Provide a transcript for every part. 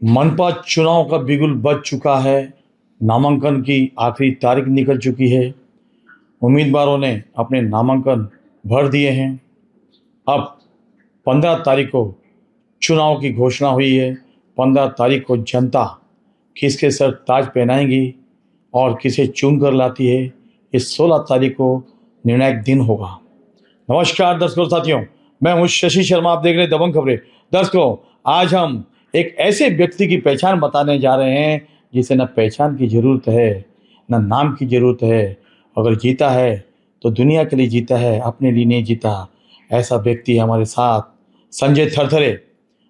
मनपा चुनाव का बिगुल बज चुका है। नामांकन की आखिरी तारीख निकल चुकी है। उम्मीदवारों ने अपने नामांकन भर दिए हैं। अब 15 तारीख को चुनाव की घोषणा हुई है। 15 तारीख को जनता किसके सर ताज पहनाएंगी और किसे चुन कर लाती है, इस 16 तारीख को निर्णायक दिन होगा। नमस्कार दर्शकों साथियों, मैं हूं शशि शर्मा, आप देख रहे हैं दबंग खबरें। दर्शकों, आज हम एक ऐसे व्यक्ति की पहचान बताने जा रहे हैं जिसे न पहचान की ज़रूरत है न नाम की ज़रूरत है। अगर जीता है तो दुनिया के लिए जीता है, अपने लिए नहीं जीता। ऐसा व्यक्ति है हमारे साथ संजय थरथरे,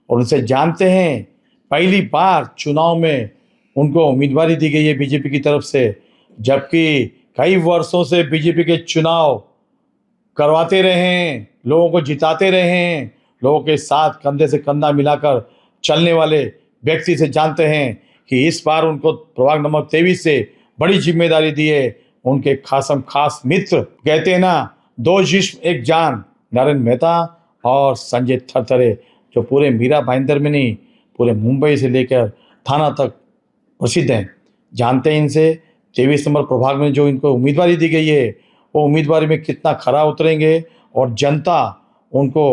और उनसे जानते हैं पहली बार चुनाव में उनको उम्मीदवारी दी गई है बीजेपी की तरफ से, जबकि कई वर्षों से बीजेपी के चुनाव करवाते रहे हैं, लोगों को जिताते रहे हैं, लोगों के साथ कंधे से कंधा मिलाकर चलने वाले व्यक्ति से जानते हैं कि इस बार उनको प्रभाग नंबर 23 से बड़ी जिम्मेदारी दी है। उनके खासम खास मित्र, कहते हैं ना, दो जिस्म एक जान, नरेंद्र मेहता और संजय थरथरे, जो पूरे मीरा भाईंदर में नहीं, पूरे मुंबई से लेकर थाना तक प्रसिद्ध हैं। जानते हैं इनसे 23 नंबर प्रभाग में जो इनको उम्मीदवारी दी गई है, वो उम्मीदवारी में कितना खरा उतरेंगे और जनता उनको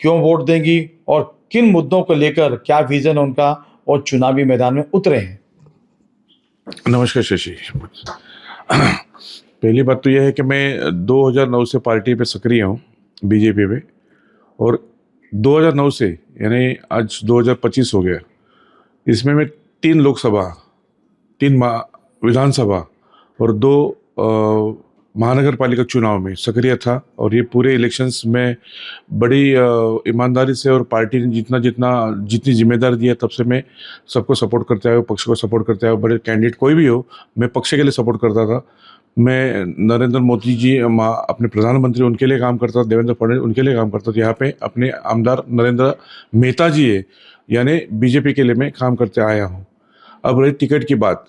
क्यों वोट देंगी और किन मुद्दों को लेकर क्या विजन उनका और चुनावी मैदान में उतरे हैं। नमस्कार शशि। पहली बात तो यह है कि मैं 2009 से पार्टी पे सक्रिय हूँ, बीजेपी में, और 2009 से यानी आज 2025 हो गया। इसमें मैं 3 लोकसभा, 3 विधानसभा और 2 महानगर पालिका चुनाव में सक्रिय था। और ये पूरे इलेक्शंस में बड़ी ईमानदारी से, और पार्टी ने जितनी जिम्मेदारी दी है तब से मैं सबको सपोर्ट करते आया हूँ, पक्ष को सपोर्ट करते आया हूँ। बड़े कैंडिडेट कोई भी हो, मैं पक्ष के लिए सपोर्ट करता था। मैं नरेंद्र मोदी जी अपने प्रधानमंत्री, उनके लिए काम करता था, देवेंद्र फडणवीस उनके लिए काम करता था। यहाँ पे अपने आमदार नरेंद्र मेहता जी है, यानी बीजेपी के लिए मैं काम करते आया हूँ। अब रही टिकट की बात,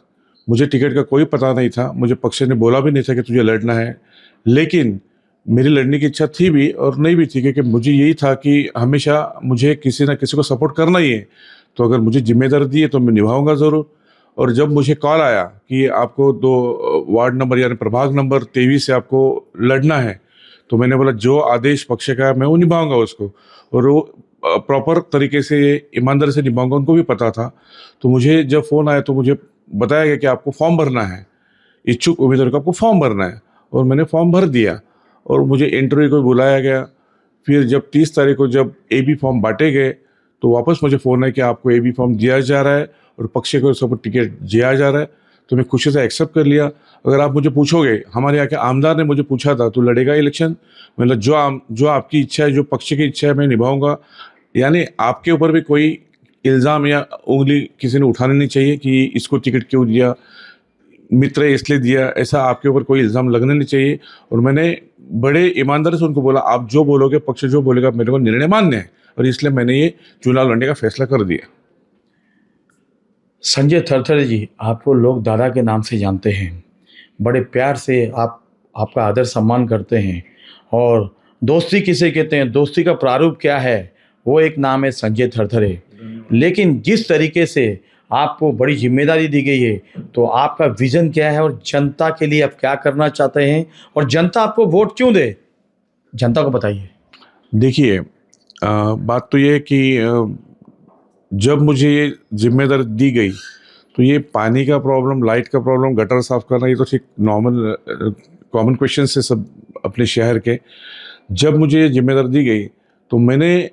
मुझे टिकट का कोई पता नहीं था, मुझे पक्ष ने बोला भी नहीं था कि तुझे लड़ना है, लेकिन मेरी लड़ने की इच्छा थी भी और नहीं भी थी, क्योंकि मुझे यही था कि हमेशा मुझे किसी ना किसी को सपोर्ट करना ही है। तो अगर मुझे जिम्मेदारी दी है तो मैं निभाऊंगा ज़रूर। और जब मुझे कॉल आया कि आपको 2 वार्ड नंबर यानी प्रभाग नंबर 23 से आपको लड़ना है, तो मैंने बोला जो आदेश पक्ष का है मैं वो निभाऊंगा उसको, और वो प्रॉपर तरीके से, ईमानदारी से निभाऊंगा। उनको भी पता था। तो मुझे जब फ़ोन आया तो मुझे बताया गया कि आपको फॉर्म भरना है, इच्छुक उम्मीदवार को आपको फॉर्म भरना है। और मैंने फॉर्म भर दिया और मुझे इंटरव्यू को बुलाया गया। फिर जब 30 तारीख को जब AB फॉर्म बांटे गए तो वापस मुझे फ़ोन है कि आपको AB फॉर्म दिया जा रहा है और पक्ष को सब टिकट दिया जा रहा है। तो मैं खुशी से एक्सेप्ट कर लिया। अगर आप मुझे पूछोगे, हमारे यहाँ के आमदार ने मुझे पूछा था, तू लड़ेगा इलेक्शन? मतलब जो आपकी इच्छा है, जो पक्ष की इच्छा है, मैं निभाऊंगा। यानी आपके ऊपर भी कोई इल्ज़ाम या उंगली किसी ने उठानी नहीं चाहिए कि इसको टिकट क्यों दिया, मित्र इसलिए दिया, ऐसा आपके ऊपर कोई इल्ज़ाम लगने नहीं चाहिए। और मैंने बड़े ईमानदारी से उनको बोला, आप जो बोलोगे, पक्ष जो बोलेगा, मेरे को निर्णय मान्य है, और इसलिए मैंने ये चुनाव लड़ने का फैसला कर दिया। संजय थरथरे जी, आपको लोग दादा के नाम से जानते हैं, बड़े प्यार से आपका आदर सम्मान करते हैं। और दोस्ती किसे कहते हैं, दोस्ती का प्रारूप क्या है, वो एक नाम है संजय थरथरे। लेकिन जिस तरीके से आपको बड़ी जिम्मेदारी दी गई है, तो आपका विजन क्या है और जनता के लिए आप क्या करना चाहते हैं, और जनता आपको वोट क्यों दे, जनता को बताइए। देखिए, बात तो ये है कि जब मुझे ये जिम्मेदारी दी गई तो ये पानी का प्रॉब्लम, लाइट का प्रॉब्लम, गटर साफ करना, ये तो ठीक नॉर्मल कॉमन क्वेश्चन है सब अपने शहर के। जब मुझे ये जिम्मेदारी दी गई तो मैंने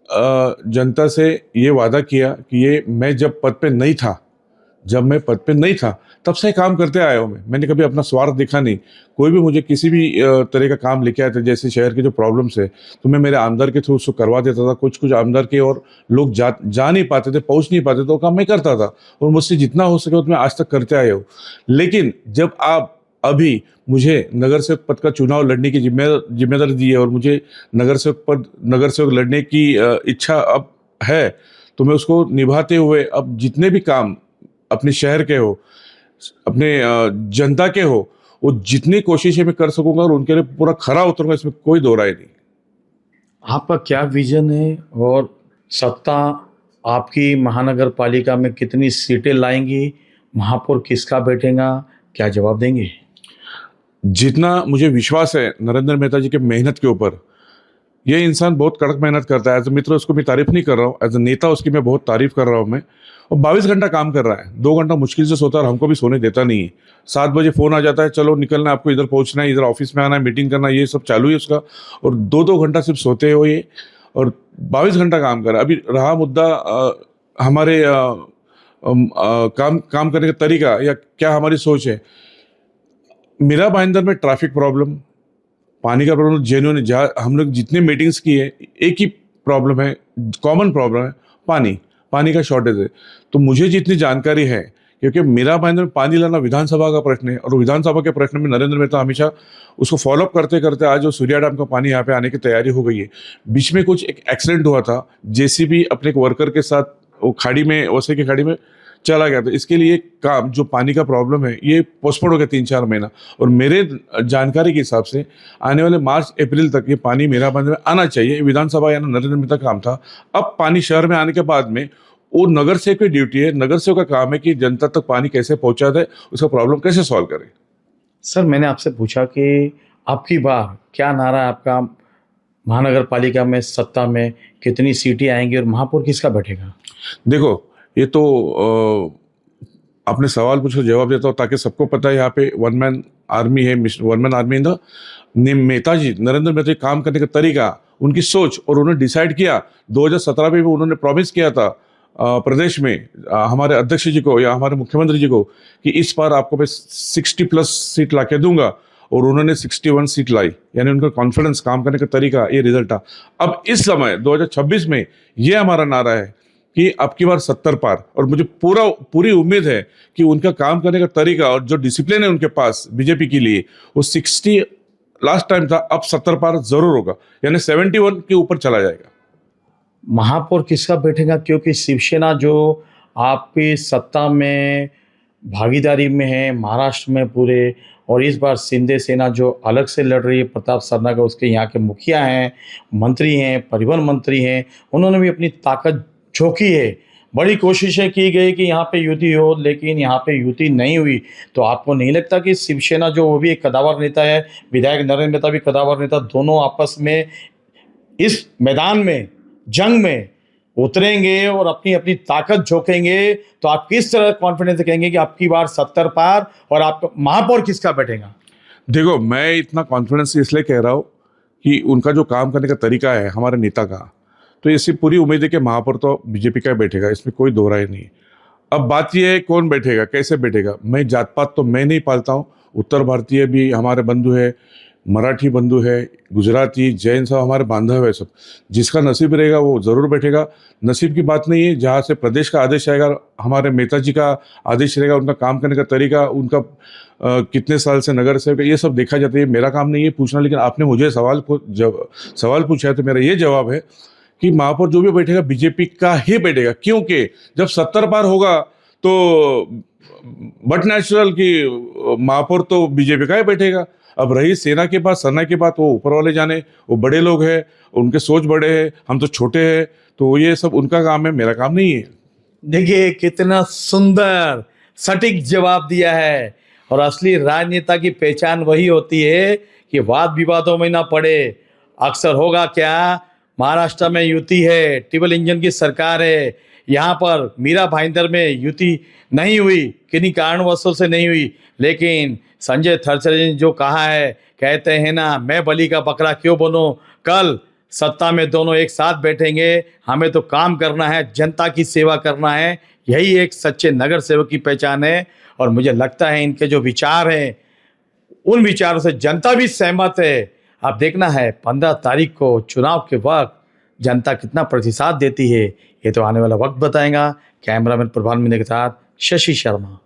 जनता से ये वादा किया कि ये मैं जब मैं पद पे नहीं था तब से काम करते आया हूँ। मैंने कभी अपना स्वार्थ देखा नहीं। कोई भी मुझे किसी भी तरह का काम लेके आया था, जैसे शहर के जो प्रॉब्लम्स है, तो मैं मेरे आमदार के थ्रू उसको करवा देता था। कुछ आमदार के और लोग जा नहीं पाते थे, पहुँच नहीं पाते थे, वो काम मैं करता था, और मुझसे जितना हो सके उतना आज तक करते आया हूँ। लेकिन जब आप अभी मुझे नगर सेवक पद का चुनाव लड़ने की जिम्मेदारी दी है और मुझे नगर सेवक लड़ने की इच्छा अब है, तो मैं उसको निभाते हुए अब जितने भी काम अपने शहर के हो, अपने जनता के हो, वो जितनी कोशिशें मैं कर सकूंगा और उनके लिए पूरा खरा उतरूंगा, इसमें कोई दो राय नहीं। आपका क्या विजन है और सत्ता आपकी महानगर पालिका में कितनी सीटें लाएंगी, महापौर किसका बैठेगा, क्या जवाब देंगे? जितना मुझे विश्वास है नरेंद्र मेहता जी के मेहनत के ऊपर, ये इंसान बहुत कड़क मेहनत करता है। एज ए मित्र उसको मैं तारीफ नहीं कर रहा हूँ, एज ए नेता उसकी मैं बहुत तारीफ कर रहा हूँ मैं। और 22 घंटा काम कर रहा है, 2 घंटा मुश्किल से सोता है और हमको भी सोने देता नहीं है। 7 बजे फ़ोन आ जाता है, चलो निकलना है, आपको इधर पहुँचना है, इधर ऑफिस में आना है, मीटिंग करना है, ये सब चालू है उसका। और 2-2 घंटा सिर्फ सोते हो ये, और 22 घंटा काम कर रहा है। अभी रहा मुद्दा हमारे काम करने का तरीका या क्या हमारी सोच है। मीरा भाईंदर में ट्रैफिक प्रॉब्लम, पानी का प्रॉब्लम जेन्युइन है। जहाँ हम लोग जितने मीटिंग्स किए, एक ही प्रॉब्लम है, कॉमन प्रॉब्लम है, पानी का शॉर्टेज है। तो मुझे जितनी जानकारी है, क्योंकि मीरा भाईंदर में पानी लाना विधानसभा का प्रश्न है, और विधानसभा के प्रश्न में नरेंद्र मेहता हमेशा उसको फॉलोअप करते करते आज वो सूर्या डैम का पानी यहाँ पे आने की तैयारी हो गई है। बीच में कुछ एक एक्सीडेंट हुआ था, जेसीबी अपने एक वर्कर के साथ वो खाड़ी में, वसई की खाड़ी में चला गया था। इसके लिए काम जो पानी का प्रॉब्लम है ये पोस्टपोन हो गया 3-4 महीना, और मेरे जानकारी के हिसाब से आने वाले मार्च अप्रैल तक ये पानी मीरा भाईंदर में आना चाहिए। विधानसभा या नरेंद्र मेहता का काम था। अब पानी शहर में आने के बाद में वो नगर सेवक की ड्यूटी है, नगर सेवक का काम है कि जनता तक पानी कैसे पहुंचा दे, उसका प्रॉब्लम कैसे सॉल्व करे। सर, मैंने आपसे पूछा कि आपकी बार क्या नारा है आपका, महानगर पालिका में सत्ता में कितनी सीटें आएंगी और महापौर किसका बैठेगा? देखो, ये तो आपने सवाल पूछो, जवाब देता हूँ ताकि सबको पता है। यहाँ पे वन मैन आर्मी है, one man army in the Mehta ji, Narendra Mehta ji काम करने का तरीका, उनकी सोच, और उन्होंने डिसाइड किया 2017 में भी उन्होंने प्रॉमिस किया था प्रदेश में हमारे अध्यक्ष जी को या हमारे मुख्यमंत्री जी को कि इस बार आपको मैं 60+ सीट ला के दूंगा, और उन्होंने 61 सीट लाई। यानी उनका कॉन्फिडेंस, काम करने का तरीका, ये रिजल्ट था। अब इस समय 2026 में ये हमारा नारा है कि अब की बार 70 पार, और मुझे पूरी उम्मीद है कि उनका काम करने का तरीका और जो डिसिप्लिन है उनके पास बीजेपी के लिए, वो 60 लास्ट टाइम था, अब 70 पार जरूर होगा, यानी 71 के ऊपर चला जाएगा। महापौर किसका बैठेगा? क्योंकि शिवसेना जो आपकी सत्ता में भागीदारी में है महाराष्ट्र में पूरे, और इस बार शिंदे सेना जो अलग से लड़ रही है, प्रताप सरनाईक उसके यहाँ के मुखिया हैं, मंत्री हैं, परिवहन मंत्री हैं, उन्होंने भी अपनी ताकत झोंकी है। बड़ी कोशिशें की गई कि यहाँ पे युति हो, लेकिन यहाँ पे युति नहीं हुई। तो आपको नहीं लगता कि शिवसेना जो, वो भी एक कदावर नेता है, विधायक नरेंद्र मेहता भी कदावर नेता, दोनों आपस में इस मैदान में, जंग में उतरेंगे और अपनी अपनी ताकत झोंकेंगे, तो आप किस तरह कॉन्फिडेंस से कहेंगे कि आपकी बार 70 पार, और आपका महापौर किसका बैठेगा? देखो, मैं इतना कॉन्फिडेंस इसलिए कह रहा हूँ कि उनका जो काम करने का तरीका है हमारे नेता का, तो इससे पूरी उम्मीद है कि महापौर तो बीजेपी का बैठेगा, इसमें कोई दो राय नहीं। अब बात यह है कौन बैठेगा, कैसे बैठेगा। मैं जात पात तो मैं नहीं पालता हूँ, उत्तर भारतीय भी हमारे बंधु है, मराठी बंधु है, गुजराती, जैन सब हमारे बांधव है। सब जिसका नसीब रहेगा वो जरूर बैठेगा। नसीब की बात नहीं है, जहाँ से प्रदेश का आदेश आएगा, हमारे नेता जी का आदेश रहेगा, उनका काम करने का तरीका, उनका कितने साल से नगर सेवक, ये सब देखा जाता है। मेरा काम नहीं है पूछना, लेकिन आपने मुझे सवाल पूछा है तो मेरा ये जवाब है कि महापौर जो भी बैठेगा बीजेपी का ही बैठेगा, क्योंकि जब 70 पार होगा तो बट नेचुरल कि महापौर तो बीजेपी का ही बैठेगा। अब रही सेना के बात, सरना के बात, वो ऊपर वाले जाने, वो बड़े लोग हैं, उनके सोच बड़े हैं, हम तो छोटे हैं, तो ये सब उनका काम है, मेरा काम नहीं है। देखिए कितना सुंदर सटीक जवाब दिया है, और असली राजनेता की पहचान वही होती है कि वाद विवादों में ना पड़े। अक्सर होगा क्या, महाराष्ट्र में युति है, ट्रिपल इंजन की सरकार है, यहाँ पर मीरा भाईंदर में युति नहीं हुई, किन्हीं कारणवशों से नहीं हुई, लेकिन संजय थरचर ने जो कहा है, कहते हैं ना, मैं बलि का बकरा क्यों बनूं, कल सत्ता में दोनों एक साथ बैठेंगे, हमें तो काम करना है, जनता की सेवा करना है, यही एक सच्चे नगर सेवक की पहचान है। और मुझे लगता है इनके जो विचार हैं, उन विचारों से जनता भी सहमत है। अब देखना है 15 तारीख को चुनाव के वक्त जनता कितना प्रतिसाद देती है, ये तो आने वाला वक्त बताएगा। कैमरामैन प्रभान मिने के साथ शशि शर्मा।